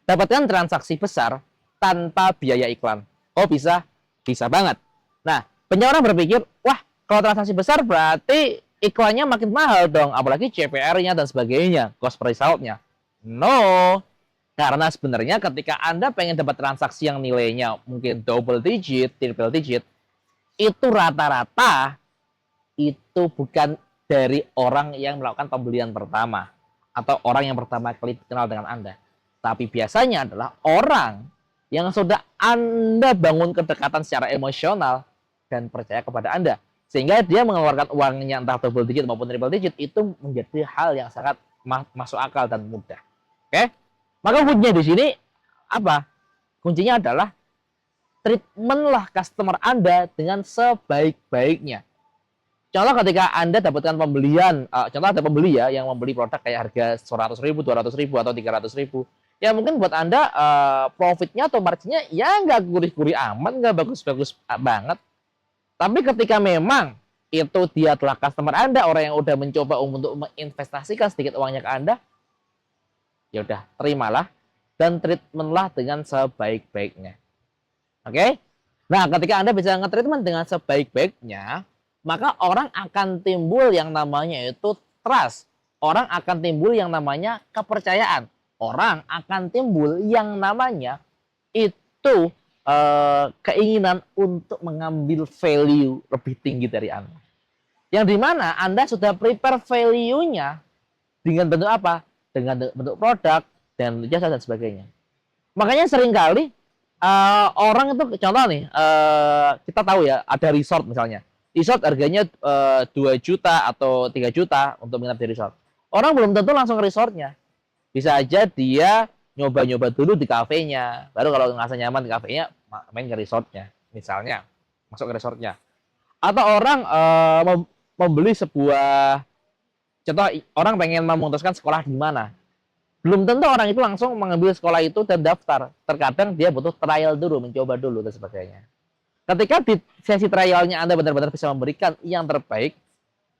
Dapatkan transaksi besar tanpa biaya iklan. Oh bisa? Bisa banget. Nah, banyak orang berpikir, wah kalau transaksi besar berarti iklannya makin mahal dong, apalagi CPR-nya dan sebagainya, cost per result-nya. No, karena sebenarnya ketika Anda pengen dapat transaksi yang nilainya mungkin double digit, triple digit, itu rata-rata itu bukan dari orang yang melakukan pembelian pertama atau orang yang pertama kali kenal dengan Anda. Tapi biasanya adalah orang yang sudah Anda bangun kedekatan secara emosional dan percaya kepada Anda. Sehingga dia mengeluarkan uangnya entah double digit maupun triple digit itu menjadi hal yang sangat masuk akal dan mudah. Oke? Maka kuncinya di sini apa? Kuncinya adalah treatmentlah customer Anda dengan sebaik-baiknya. Contoh ketika Anda dapatkan pembelian, contoh ada pembeli ya yang membeli produk kayak harga 100.000, 200.000 atau 300.000. Ya mungkin buat Anda profitnya atau marginnya ya nggak gurih-gurih amat, nggak bagus-bagus banget. Tapi ketika memang itu dia telah customer Anda, orang yang udah mencoba untuk menginvestasikan sedikit uangnya ke Anda, ya udah terimalah dan treatmentlah dengan sebaik-baiknya. Oke? Nah, ketika Anda bisa nge-treatment dengan sebaik-baiknya, maka orang akan timbul yang namanya itu trust. Orang akan timbul yang namanya kepercayaan. Orang akan timbul yang namanya itu keinginan untuk mengambil value lebih tinggi dari Anda. Yang dimana Anda sudah prepare value-nya dengan bentuk apa? Dengan bentuk produk dan jasa dan sebagainya. Makanya seringkali orang itu contoh nih, kita tahu ya ada resort misalnya. Resort harganya 2 juta atau 3 juta untuk menginap di resort. Orang belum tentu langsung ke resortnya. Bisa aja dia nyoba-nyoba dulu di kafenya. Baru kalau ngerasa nyaman di kafenya, main ke resortnya. Misalnya, masuk ke resortnya. Atau orang membeli sebuah, contoh orang pengen memutuskan sekolah di mana. Belum tentu orang itu langsung mengambil sekolah itu dan daftar. Terkadang dia butuh trial dulu, mencoba dulu, dan sebagainya. Ketika di sesi trialnya Anda benar-benar bisa memberikan yang terbaik,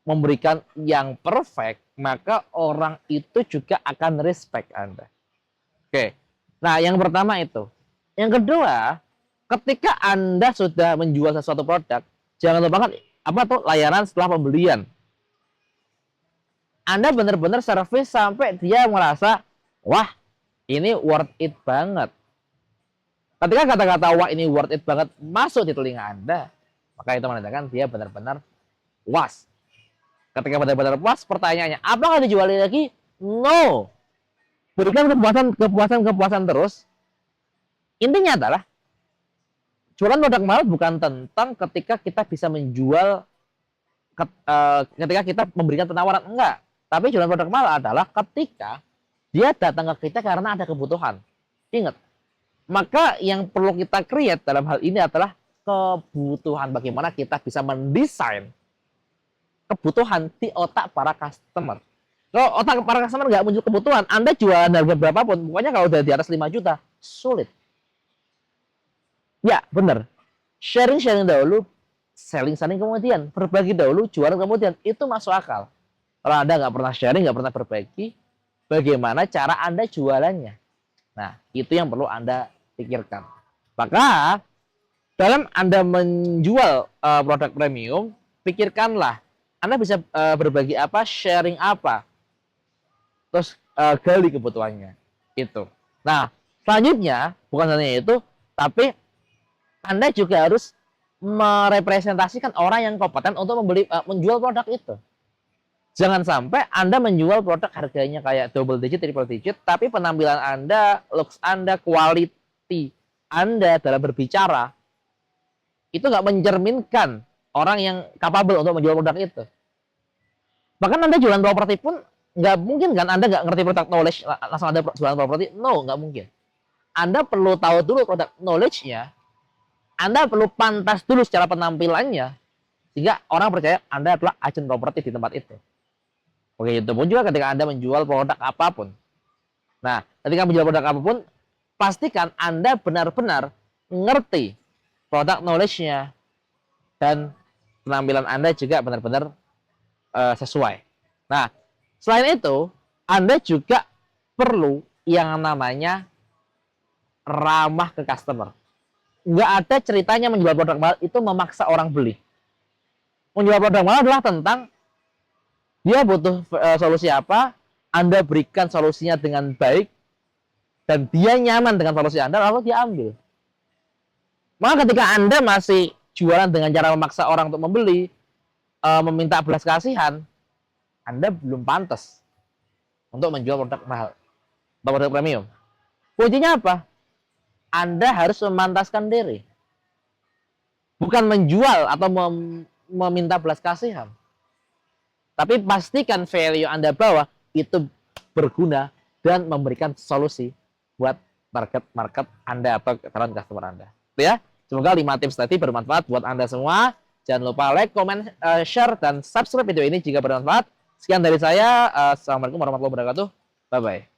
memberikan yang perfect, maka orang itu juga akan respect Anda. Oke. Nah, yang pertama itu. Yang kedua, ketika Anda sudah menjual sesuatu produk, jangan lupakan apa tuh layanan setelah pembelian. Anda benar-benar service sampai dia merasa, wah, ini worth it banget. Ketika kata-kata wah ini worth it banget masuk di telinga Anda, maka itu menandakan dia benar-benar puas. Ketika benar-benar puas, pertanyaannya, apakah dijual lagi? No. Berikan kepuasan terus. Intinya adalah, jualan produk mahal bukan tentang ketika kita bisa menjual, ketika kita memberikan penawaran. Enggak. Tapi jualan produk mahal adalah ketika dia datang ke kita karena ada kebutuhan. Ingat, maka yang perlu kita create dalam hal ini adalah kebutuhan. Bagaimana kita bisa mendesain kebutuhan di otak para customer. Kalau otak para customer nggak muncul kebutuhan, Anda jualan harga berapapun, pokoknya kalau udah di atas 5 juta, sulit. Ya, benar. Sharing dahulu, selling kemudian. Berbagi dahulu, jualan kemudian. Itu masuk akal. Kalau Anda nggak pernah sharing, nggak pernah berbagi, bagaimana cara Anda jualannya? Nah, itu yang perlu Anda pikirkan. Maka, dalam Anda menjual produk premium, pikirkanlah Anda bisa berbagi apa, sharing apa, terus gali kebutuhannya. Itu. Nah, selanjutnya bukan hanya itu, tapi Anda juga harus merepresentasikan orang yang kompeten untuk menjual produk itu. Jangan sampai Anda menjual produk harganya kayak double digit, triple digit, tapi penampilan Anda, looks Anda, quality Anda dalam berbicara itu nggak mencerminkan orang yang capable untuk menjual produk itu. Bahkan Anda jualan properti pun nggak mungkin kan Anda nggak ngerti produk knowledge langsung Anda jualan properti. No, nggak mungkin. Anda perlu tahu dulu produk knowledge-nya. Anda perlu pantas dulu secara penampilannya sehingga orang percaya Anda adalah agen properti di tempat itu. Oke, itu pun juga ketika Anda menjual produk apapun. Nah, ketika menjual produk apapun, pastikan Anda benar-benar ngerti produk knowledge-nya dan penampilan Anda juga benar-benar sesuai. Nah, selain itu, Anda juga perlu yang namanya ramah ke customer. Nggak ada ceritanya menjual produk mahal itu memaksa orang beli. Menjual produk mahal adalah tentang dia butuh solusi apa, Anda berikan solusinya dengan baik, dan dia nyaman dengan solusi Anda, lalu dia ambil. Maka ketika Anda masih jualan dengan cara memaksa orang untuk membeli, meminta belas kasihan, Anda belum pantas untuk menjual produk mahal, produk premium. Kuncinya apa? Anda harus memantaskan diri. Bukan menjual atau meminta belas kasihan. Tapi pastikan value Anda bawa itu berguna dan memberikan solusi buat market Anda atau calon customer Anda. Ya, semoga 5 tips tadi bermanfaat buat Anda semua. Jangan lupa like, comment, share, dan subscribe video ini jika bermanfaat. Sekian dari saya. Assalamualaikum warahmatullahi wabarakatuh. Bye-bye.